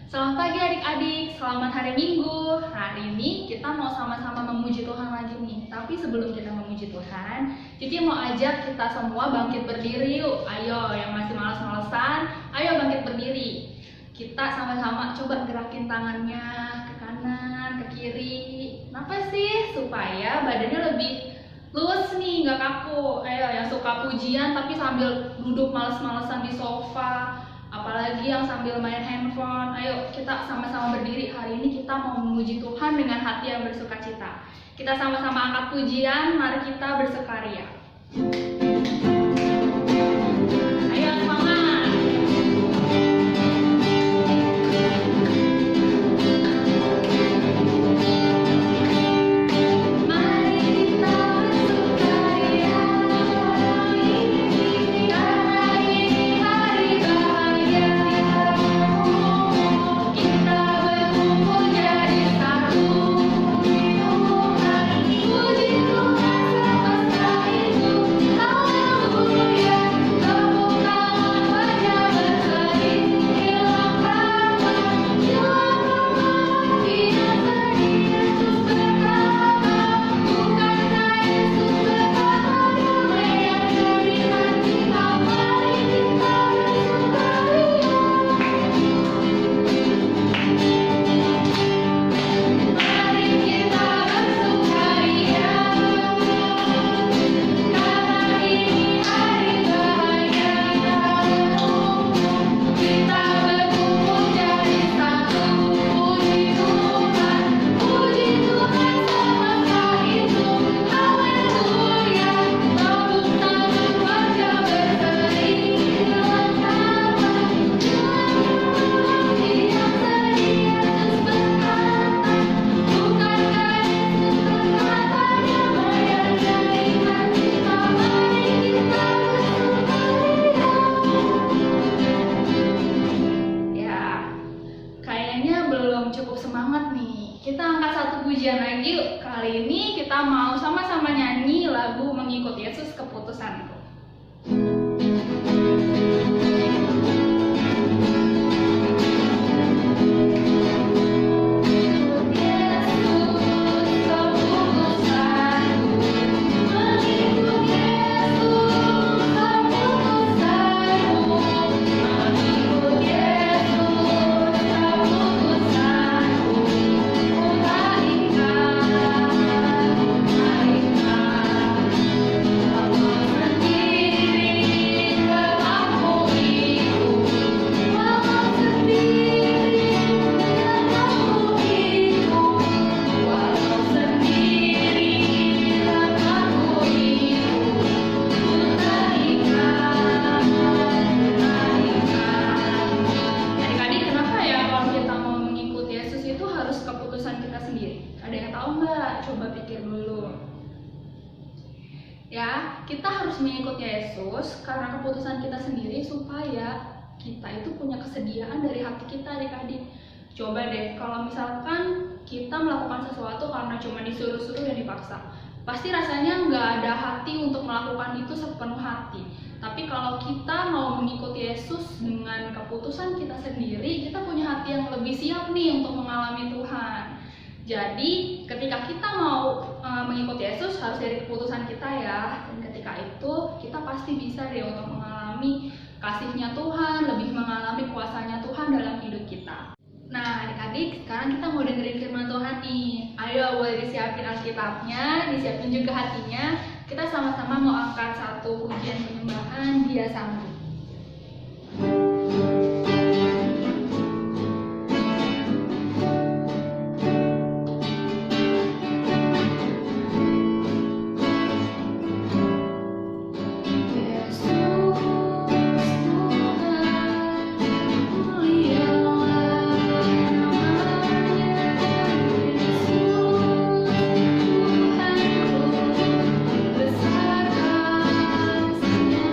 Selamat pagi adik-adik, selamat hari Minggu. Hari ini kita mau sama-sama memuji Tuhan lagi nih. Tapi sebelum kita memuji Tuhan, Cici mau ajak kita semua bangkit berdiri yuk. Ayo, yang masih malas-malesan, ayo bangkit berdiri. Kita sama-sama coba gerakin tangannya ke kanan, ke kiri. Kenapa sih? Supaya badannya lebih luas nih, nggak kaku. Ayo, yang suka pujian tapi sambil duduk males-malesan di sofa, apalagi yang sambil main handphone. Ayo kita sama-sama berdiri. Hari ini kita mau memuji Tuhan dengan hati yang bersukacita. Kita sama-sama angkat pujian, mari kita bersukaria. Ayo semangat. Kita angkat satu pujian lagi yuk. Kali ini kita mau sama-sama nyanyi lagu Mengikut Yesus Keputusanku. Ya, kita harus mengikut Yesus karena keputusan kita sendiri supaya kita itu punya kesediaan dari hati kita adik-adik. Coba deh, kalau misalkan kita melakukan sesuatu karena cuma disuruh-suruh dan dipaksa, pasti rasanya nggak ada hati untuk melakukan itu sepenuh hati. Tapi kalau kita mau mengikut Yesus dengan keputusan kita sendiri, kita punya hati yang lebih siap nih untuk mengalami Tuhan. Jadi ketika kita mau mengikut Yesus harus dari keputusan kita ya. Dan ketika itu kita pasti bisa deh untuk mengalami kasih-Nya Tuhan, lebih mengalami kuasa-Nya Tuhan dalam hidup kita. Nah adik-adik, sekarang kita mau dengerin firman Tuhan nih. Ayo boleh disiapin Alkitabnya, disiapin juga hatinya. Kita sama-sama mau angkat satu pujian penyembahan, Dia Sanggup. Besar kasih-Nya.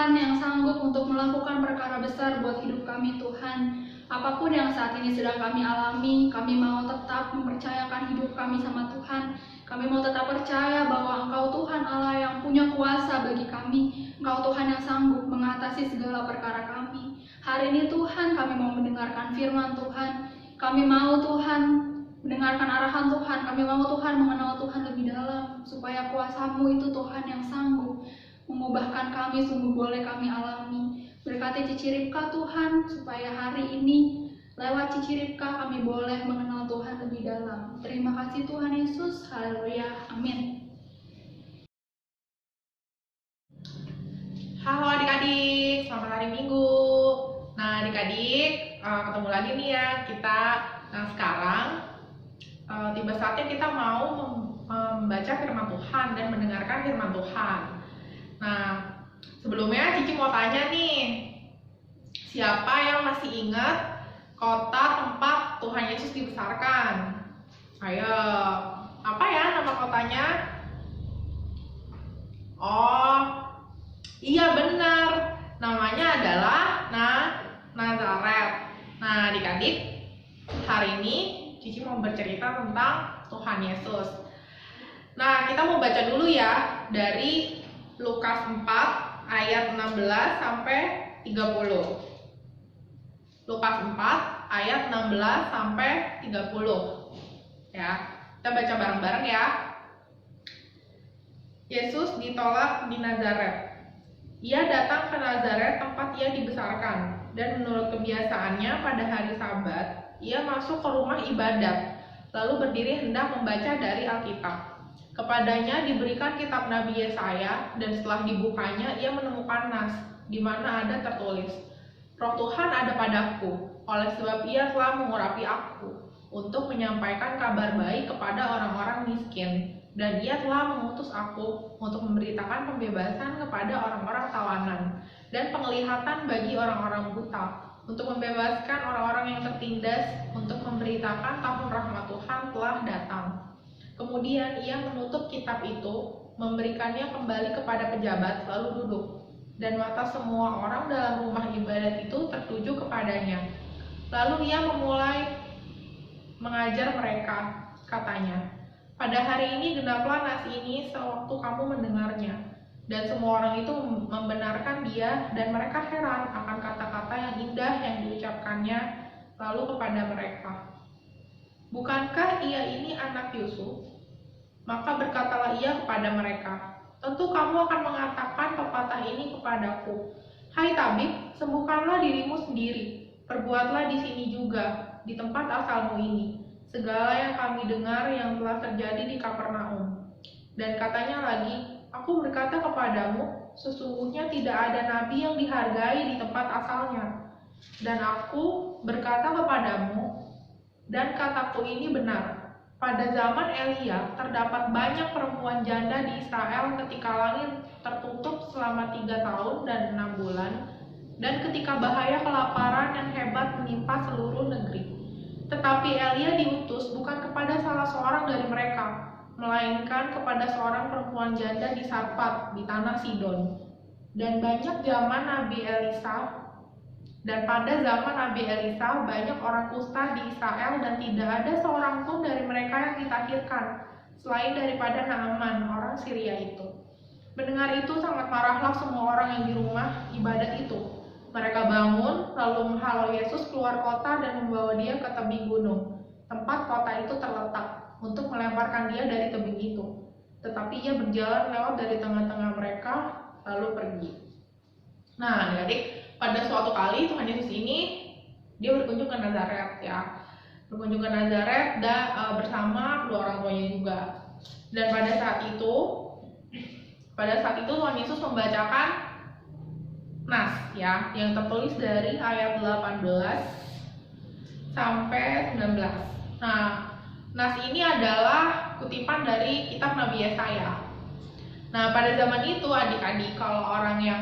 Tuhan yang sanggup untuk melakukan perkara besar buat hidup kami Tuhan. Apapun yang saat ini sedang kami alami, kami mau tetap mempercayakan hidup kami sama Tuhan. Kami mau tetap percaya bahwa Engkau Tuhan Allah yang punya kuasa bagi kami. Engkau Tuhan yang sanggup mengatasi segala perkara kami. Hari ini Tuhan kami mau mendengarkan firman Tuhan. Kami mau Tuhan mendengarkan arahan Tuhan. Kami mau Tuhan mengenal Tuhan lebih dalam. Supaya kuasa-Mu itu Tuhan yang sanggup mengubahkan kami, sungguh boleh kami alami. Berkati Cici Ripka Tuhan, supaya hari ini lewat Cici Ripka kami boleh mengenal Tuhan lebih dalam. Terima kasih Tuhan Yesus, haleluya, amin. Halo adik-adik, selamat hari Minggu. Nah adik-adik, ketemu lagi nih ya kita. Nah sekarang tiba saatnya kita mau membaca firman Tuhan dan mendengarkan firman Tuhan. Nah sebelumnya Cici mau tanya nih, siapa yang masih ingat kota tempat Tuhan Yesus dibesarkan? Ayo, apa ya nama kotanya? Oh, iya benar, namanya adalah Nazaret. Nah adik-adik, hari ini Cici mau bercerita tentang Tuhan Yesus. Nah kita mau baca dulu ya dari Lukas 4 ayat 16 sampai 30. Lukas 4 ayat 16 sampai 30. Ya, kita baca bareng-bareng ya. Yesus ditolak di Nazaret. Ia datang ke Nazaret tempat ia dibesarkan, dan menurut kebiasaannya pada hari Sabat, ia masuk ke rumah ibadat, lalu berdiri hendak membaca dari Alkitab. Kepadanya diberikan kitab Nabi Yesaya, dan setelah dibukanya ia menemukan nas, di mana ada tertulis, Roh Tuhan ada padaku, oleh sebab ia telah mengurapi aku, untuk menyampaikan kabar baik kepada orang-orang miskin, dan ia telah mengutus aku untuk memberitakan pembebasan kepada orang-orang tawanan, dan penglihatan bagi orang-orang buta, untuk membebaskan orang-orang yang tertindas, untuk memberitakan tahun rahmat Tuhan telah datang. Kemudian ia menutup kitab itu, memberikannya kembali kepada pejabat, lalu duduk. Dan mata semua orang dalam rumah ibadat itu tertuju kepadanya. Lalu ia memulai mengajar mereka, katanya, pada hari ini genaplah nas ini sewaktu kamu mendengarnya. Dan semua orang itu membenarkan dia, dan mereka heran akan kata-kata yang indah yang diucapkannya, lalu kepada mereka, bukankah ia ini anak Yusuf? Maka berkatalah ia kepada mereka, tentu kamu akan mengatakan pepatah ini kepadaku, hai tabib, sembuhkanlah dirimu sendiri, perbuatlah di sini juga, di tempat asalmu ini, segala yang kami dengar yang telah terjadi di Kapernaum. Dan katanya lagi, aku berkata kepadamu, sesungguhnya tidak ada nabi yang dihargai di tempat asalnya. Dan aku berkata kepadamu, dan kataku ini benar, pada zaman Elia terdapat banyak perempuan janda di Israel ketika langit tertutup selama 3 tahun dan 6 bulan, dan ketika bahaya kelaparan yang hebat menimpa seluruh negeri. Tetapi Elia diutus bukan kepada salah seorang dari mereka, melainkan kepada seorang perempuan janda di Sarfat, di tanah Sidon. Dan banyak zaman Nabi Elisa, dan pada zaman Nabi Elisa banyak orang kusta di Israel, dan tidak ada seorang pun dari mereka yang ditahirkan, selain daripada Naaman, orang Syria itu. Mendengar itu sangat marahlah semua orang yang di rumah ibadat itu. Mereka bangun, lalu menghalau Yesus keluar kota dan membawa dia ke tebing gunung, tempat kota itu terletak, untuk melemparkan dia dari tebing itu. Tetapi ia berjalan lewat dari tengah-tengah mereka, lalu pergi. Nah, adik-adik, pada suatu kali Tuhan Yesus ini dia berkunjung ke Nazaret ya, berkunjung ke Nazaret dan bersama kedua orang tuanya juga. Dan pada saat itu Tuhan Yesus membacakan nas ya, yang tertulis dari ayat 18 sampai 19. Nah, nas ini adalah kutipan dari kitab Nabi Yesaya. Nah, pada zaman itu adik-adik, kalau orang yang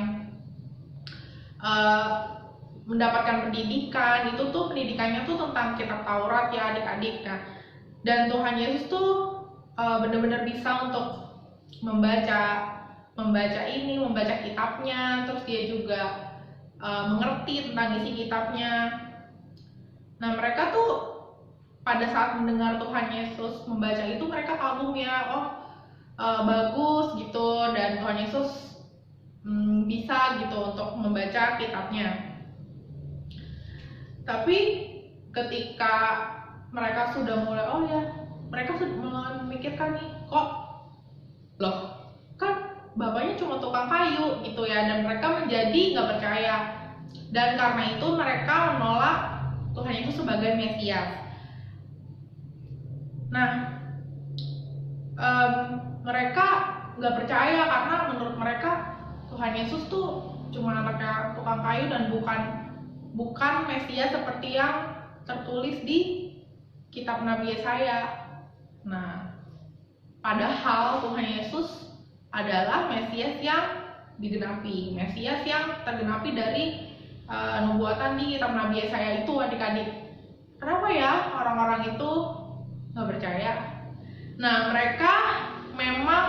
mendapatkan pendidikan itu tuh pendidikannya tuh tentang kitab Taurat ya adik-adik. Nah, dan Tuhan Yesus tuh benar-benar bisa untuk membaca, membaca kitabnya, terus dia juga mengerti tentang isi kitabnya. Nah, mereka tuh pada saat mendengar Tuhan Yesus membaca itu mereka kagum ya, bagus gitu, dan Tuhan Yesus bisa gitu untuk membaca kitabnya. Tapi ketika mereka sudah mulai, mereka sudah mulai memikirkan nih, kok loh kan bapaknya cuma tukang kayu gitu ya, dan mereka menjadi nggak percaya, dan karena itu mereka menolak Tuhan Yesus sebagai Mesias. Nah, mereka nggak percaya karena menurut mereka Tuhan Yesus tuh cuma anaknya tukang kayu dan bukan Mesias seperti yang tertulis di kitab Nabi Yesaya. Nah, padahal Tuhan Yesus adalah Mesias yang digenapi, Mesias yang tergenapi dari nubuatan di kitab Nabi Yesaya itu, adik-adik. Kenapa ya orang-orang itu nggak percaya? Nah, mereka memang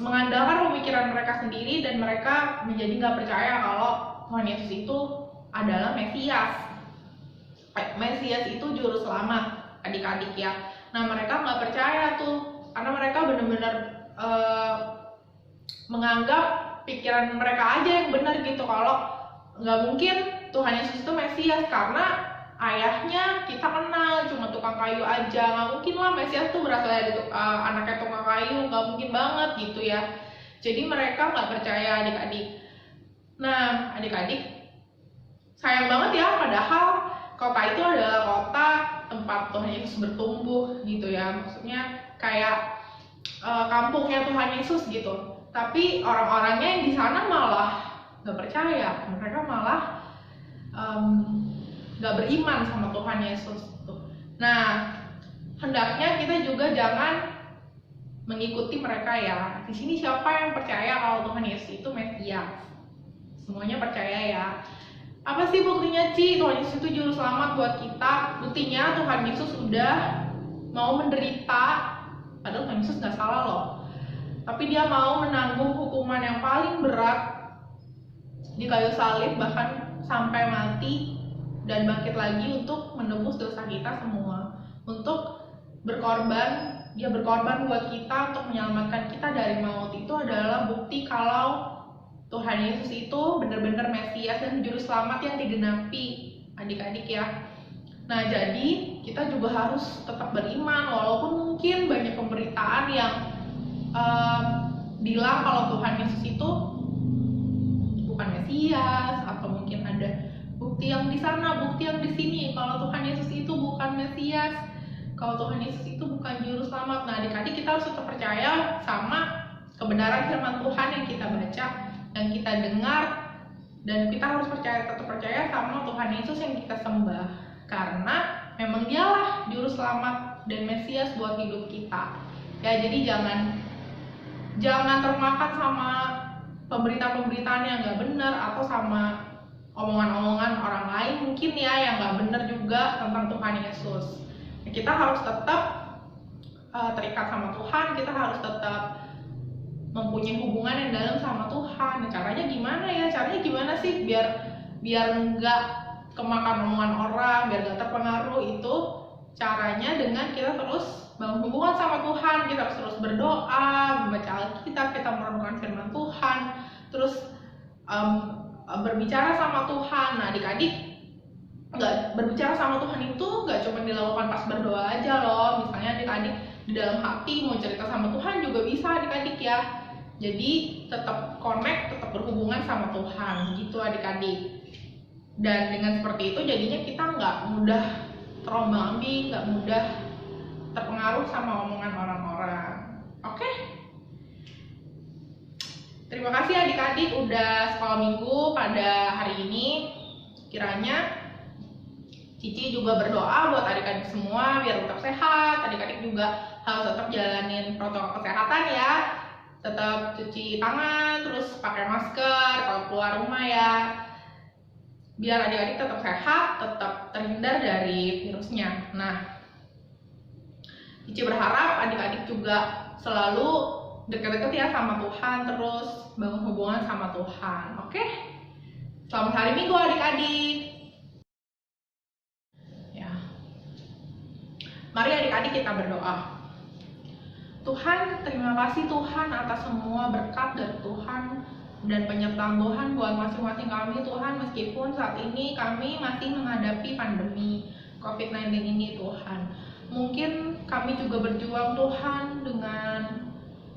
mengandalkan pemikiran mereka sendiri, dan mereka menjadi nggak percaya kalau Tuhan Yesus itu adalah Mesias. Mesias itu juru selamat, adik-adik ya. Nah, mereka nggak percaya tuh, karena mereka benar-benar menganggap pikiran mereka aja yang benar gitu, kalau nggak mungkin Tuhan Yesus itu Mesias karena ayahnya kita kenal cuma tukang kayu aja, nggak mungkin lah Mesias tuh berasal dari anaknya tukang kayu, nggak mungkin banget gitu ya. Jadi mereka nggak percaya, adik-adik. Nah, adik-adik, sayang banget ya, padahal kota itu adalah kota tempat Tuhan Yesus bertumbuh gitu ya, maksudnya kayak kampungnya Tuhan Yesus gitu. Tapi orang-orangnya yang di sana malah nggak percaya, mereka malah nggak beriman sama Tuhan Yesus. Nah, hendaknya kita juga jangan mengikuti mereka ya. Di sini siapa yang percaya kalau Tuhan Yesus itu Mesias? Semuanya percaya ya. Apa sih buktinya, Ci? Tuhan Yesus itu juru selamat buat kita. Buktinya Tuhan Yesus udah mau menderita, padahal Tuhan Yesus nggak salah loh. Tapi dia mau menanggung hukuman yang paling berat di kayu salib, bahkan sampai mati dan bangkit lagi untuk menebus dosa kita semua. Untuk berkorban, dia berkorban buat kita untuk menyelamatkan kita dari maut. Itu adalah bukti kalau Tuhan Yesus itu benar-benar Mesias dan juru selamat yang digenapi, adik-adik ya. Nah, jadi kita juga harus tetap beriman walaupun mungkin banyak pemberitaan yang bilang kalau Tuhan Yesus itu bukan Mesias, atau mungkin ada bukti yang di sana, bukti yang di sini kalau Tuhan Yesus itu bukan Mesias, kalau Tuhan Yesus itu bukan juru selamat. Nah, adik-adik, kita harus tetap percaya sama kebenaran firman Tuhan yang kita baca, yang kita dengar, dan kita harus tetap percaya sama Tuhan Yesus yang kita sembah, karena memang dialah juru selamat dan Mesias buat hidup kita ya. Jadi jangan termakan sama pemberitaan-pemberitaan yang nggak benar, atau sama omongan-omongan orang lain mungkin ya yang nggak benar juga tentang Tuhan Yesus. Kita harus tetap terikat sama Tuhan, kita harus tetap mempunyai hubungan yang dalam sama Tuhan. Nah, caranya gimana ya? Caranya gimana sih biar nggak kemakan omongan orang, biar nggak terpengaruh? Itu caranya dengan kita terus bangun hubungan sama Tuhan. Kita harus terus berdoa, membaca Alkitab, kita merenungkan firman Tuhan, terus berbicara sama Tuhan. Nah, adik-adik, nggak berbicara sama Tuhan itu nggak cuma dilakukan pas berdoa aja loh. Misalnya adik-adik di dalam hati mau cerita sama Tuhan juga bisa, adik-adik ya. Jadi tetap connect, tetap berhubungan sama Tuhan gitu, adik-adik. Dan dengan seperti itu jadinya kita nggak mudah terombang-ambing, nggak mudah terpengaruh sama omongan orang-orang. Oke? Terima kasih adik-adik udah sekolah minggu pada hari ini. Kiranya Cici juga berdoa buat adik-adik semua biar tetap sehat. Adik-adik juga harus tetap jalanin protokol kesehatan ya. Tetap cuci tangan, terus pakai masker kalau keluar rumah ya. Biar adik-adik tetap sehat, tetap terhindar dari virusnya. Nah, Cici berharap adik-adik juga selalu deket-deket ya sama Tuhan, terus bangun hubungan sama Tuhan. Oke? Selamat hari Minggu adik-adik. Ya. Mari adik-adik kita berdoa. Tuhan, terima kasih Tuhan atas semua berkat dari Tuhan dan penyertaan Tuhan buat masing-masing kami Tuhan, meskipun saat ini kami masih menghadapi pandemi COVID-19 ini Tuhan. Mungkin kami juga berjuang Tuhan dengan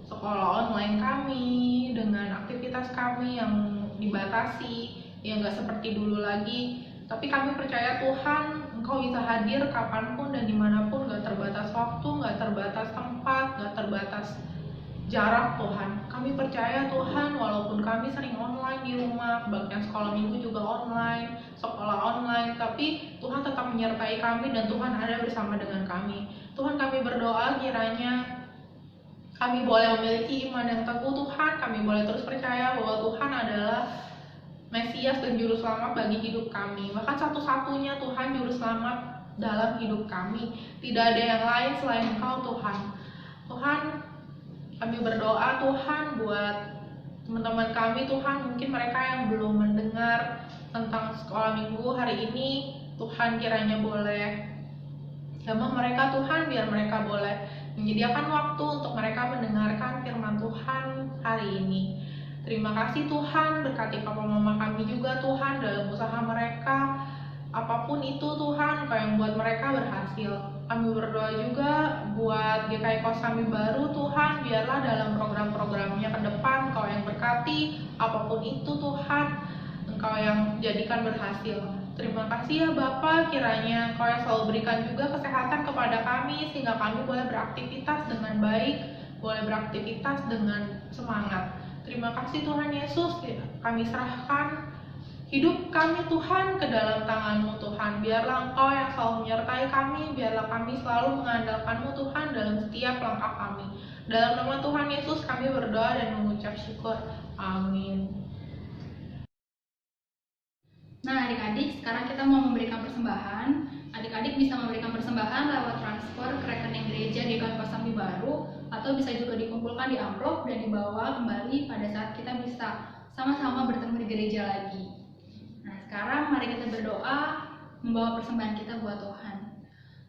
sekolah online kami, dengan aktivitas kami yang dibatasi, yang gak seperti dulu lagi. Tapi kami percaya Tuhan, Engkau bisa hadir kapanpun dan dimanapun, gak terbatas waktu, gak terbatas tempat, gak terbatas jarak Tuhan. Kami percaya Tuhan, walaupun kami sering online di rumah, bahkan sekolah minggu juga online, sekolah online, tapi Tuhan tetap menyertai kami dan Tuhan ada bersama dengan kami. Tuhan, kami berdoa kiranya kami boleh memiliki iman yang teguh Tuhan, kami boleh terus percaya bahwa Tuhan adalah Mesias dan Juru Selamat bagi hidup kami. Bahkan satu-satunya Tuhan Juru Selamat dalam hidup kami. Tidak ada yang lain selain Engkau Tuhan. Tuhan, kami berdoa Tuhan buat teman-teman kami Tuhan, mungkin mereka yang belum mendengar tentang sekolah minggu hari ini, Tuhan kiranya boleh jamah mereka Tuhan, biar mereka boleh menyediakan waktu untuk mereka mendengarkan firman Tuhan hari ini. Terima kasih Tuhan, berkati papa mama kami juga Tuhan dalam usaha mereka. Apapun itu Tuhan, Engkau yang buat mereka berhasil. Kami berdoa juga buat GKI Kosambi baru Tuhan, biarlah dalam program-programnya ke depan Engkau yang berkati. Apapun itu Tuhan, Engkau yang jadikan berhasil. Terima kasih ya Bapa, kiranya Engkau yang selalu berikan juga kesehatan kepada kami, sehingga kami boleh beraktivitas dengan baik, boleh beraktivitas dengan semangat. Terima kasih Tuhan Yesus, kami serahkan hidup kami Tuhan ke dalam tangan-Mu Tuhan. Biarlah Engkau yang selalu menyertai kami, biarlah kami selalu mengandalkan-Mu Tuhan dalam setiap langkah kami. Dalam nama Tuhan Yesus kami berdoa dan mengucap syukur. Amin. Nah adik-adik, sekarang kita mau memberikan persembahan. Adik-adik bisa memberikan persembahan lewat transfer ke rekening gereja GKI Kosambi baru, atau bisa juga dikumpulkan di amplop dan dibawa kembali pada saat kita bisa sama-sama bertemu di gereja lagi. Nah sekarang mari kita berdoa membawa persembahan kita buat Tuhan.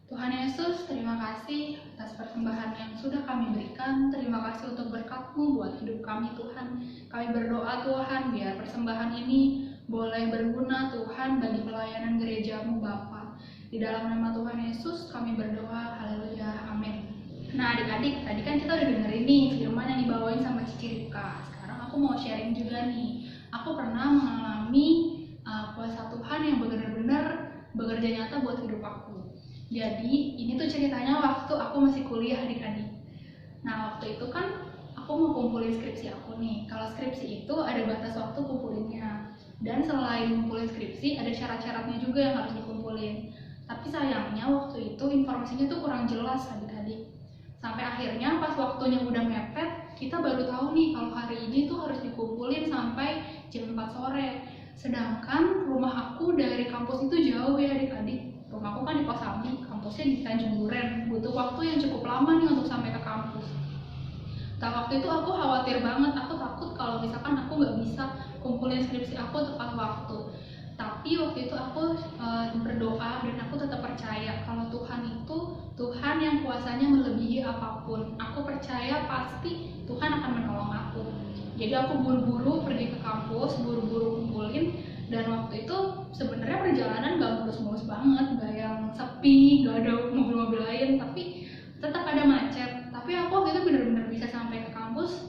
Tuhan Yesus, terima kasih atas persembahan yang sudah kami berikan. Terima kasih untuk berkat-Mu buat hidup kami Tuhan. Kami berdoa Tuhan, biar persembahan ini boleh berguna Tuhan bagi pelayanan gereja-Mu Bapa. Di dalam nama Tuhan Yesus kami berdoa, haleluya, amin. Nah adik-adik, tadi kan kita udah dengerin nih firman yang dibawain sama Cici Rika. Sekarang aku mau sharing juga nih. Aku pernah mengalami kuasa Tuhan yang benar-benar bekerja nyata buat hidup aku. Jadi ini tuh ceritanya waktu aku masih kuliah adik-adik. Nah waktu itu kan aku mau kumpulin skripsi aku nih. Kalau skripsi itu ada batas waktu kumpulinnya. Dan selain kumpulin skripsi ada syarat-syaratnya juga yang harus dikumpulin. Tapi sayangnya waktu itu informasinya tuh kurang jelas adik-adik. Sampai akhirnya pas waktunya udah mepet, kita baru tahu nih kalau hari ini tuh harus dikumpulin sampai jam 4 sore. Sedangkan rumah aku dari kampus itu jauh ya adik-adik. Rumahku kan di Kosambi, kampusnya di Tanjung Duren. Butuh waktu yang cukup lama nih untuk sampai ke kampus. Nah waktu itu aku khawatir banget, aku takut kalau misalkan aku nggak bisa kumpulin skripsi aku tepat waktu. Tapi waktu itu aku berdoa dan aku tetap percaya kalau Tuhan itu Tuhan yang kuasanya melebihi apapun. Aku percaya pasti Tuhan akan menolong aku. Jadi aku buru-buru pergi ke kampus, buru-buru kumpulin. Dan waktu itu sebenarnya perjalanan gak mulus-mulus banget, gak yang sepi, gak ada mobil-mobil lain, tapi tetap ada macet. Tapi aku waktu itu benar-benar bisa sampai ke kampus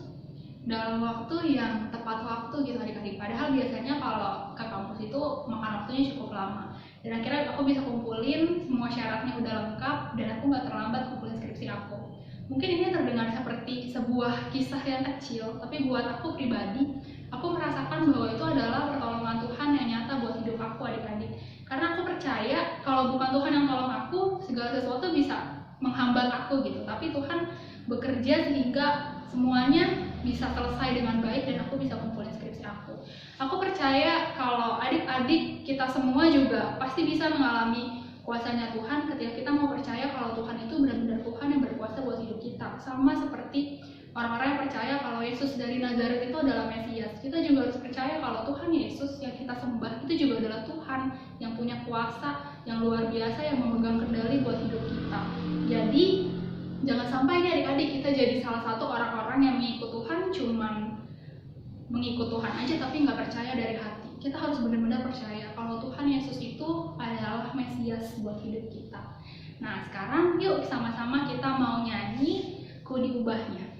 dalam waktu yang tepat waktu gitu adik-adik. Padahal biasanya kalau ke kampus itu makan waktunya cukup lama. Dan akhirnya aku bisa kumpulin, semua syaratnya udah lengkap, dan aku gak terlambat kumpulin skripsi aku. Mungkin ini terdengar seperti sebuah kisah yang kecil, tapi buat aku pribadi, aku merasakan bahwa itu adalah pertolongan Tuhan yang nyata buat hidup aku adik-adik. Karena aku percaya kalau bukan Tuhan yang tolong aku, segala sesuatu bisa menghambat aku gitu. Tapi Tuhan bekerja sehingga semuanya bisa selesai dengan baik dan aku bisa kumpulin skripsi aku. Aku percaya kalau adik-adik kita semua juga pasti bisa mengalami kuasanya Tuhan ketika kita mau percaya kalau Tuhan itu benar-benar Tuhan yang berkuasa buat hidup kita. Sama seperti orang-orang yang percaya kalau Yesus dari Nazaret itu adalah Mesias. Kita juga harus percaya kalau Tuhan Yesus yang kita sembah itu juga adalah Tuhan yang punya kuasa yang luar biasa, yang memegang kendali buat hidup kita. Jadi jangan sampai nih adik-adik kita jadi salah satu orang-orang yang mengikut Tuhan cuman mengikut Tuhan aja tapi nggak percaya dari hati. Kita harus benar-benar percaya kalau Tuhan Yesus itu adalah Mesias buat hidup kita. Nah sekarang yuk sama-sama kita mau nyanyi Ku Diubahnya.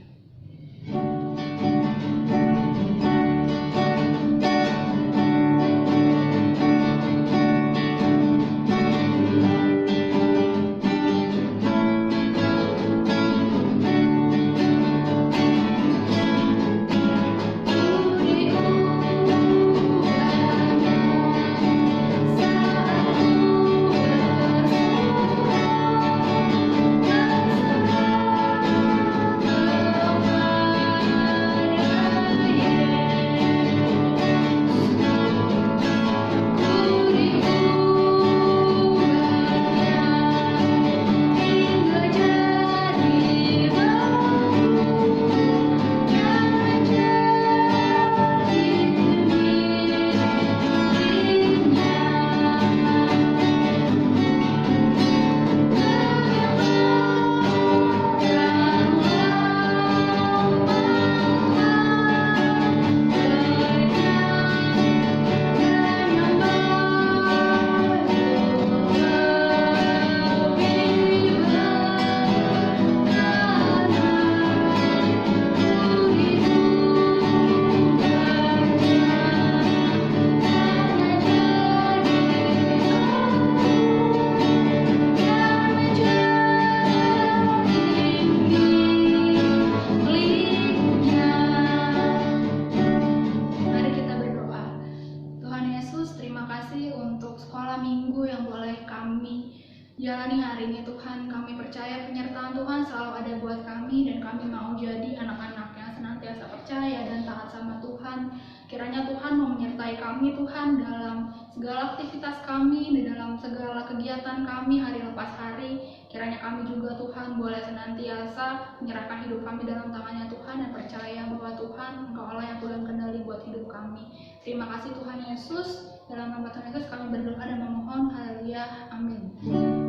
Jalani hari ini Tuhan, kami percaya penyertaan Tuhan selalu ada buat kami dan kami mau jadi anak-anak yang senantiasa percaya dan taat sama Tuhan. Kiranya Tuhan mau menyertai kami Tuhan dalam segala aktivitas kami, di dalam segala kegiatan kami hari lepas hari. Kiranya kami juga Tuhan boleh senantiasa menyerahkan hidup kami dalam tangannya Tuhan dan percaya bahwa Tuhan Engkau Allah yang pegang kendali buat hidup kami. Terima kasih Tuhan Yesus. Dalam nama Tuhan Yesus kami berdoa dan memohon. Haleluya. Amin.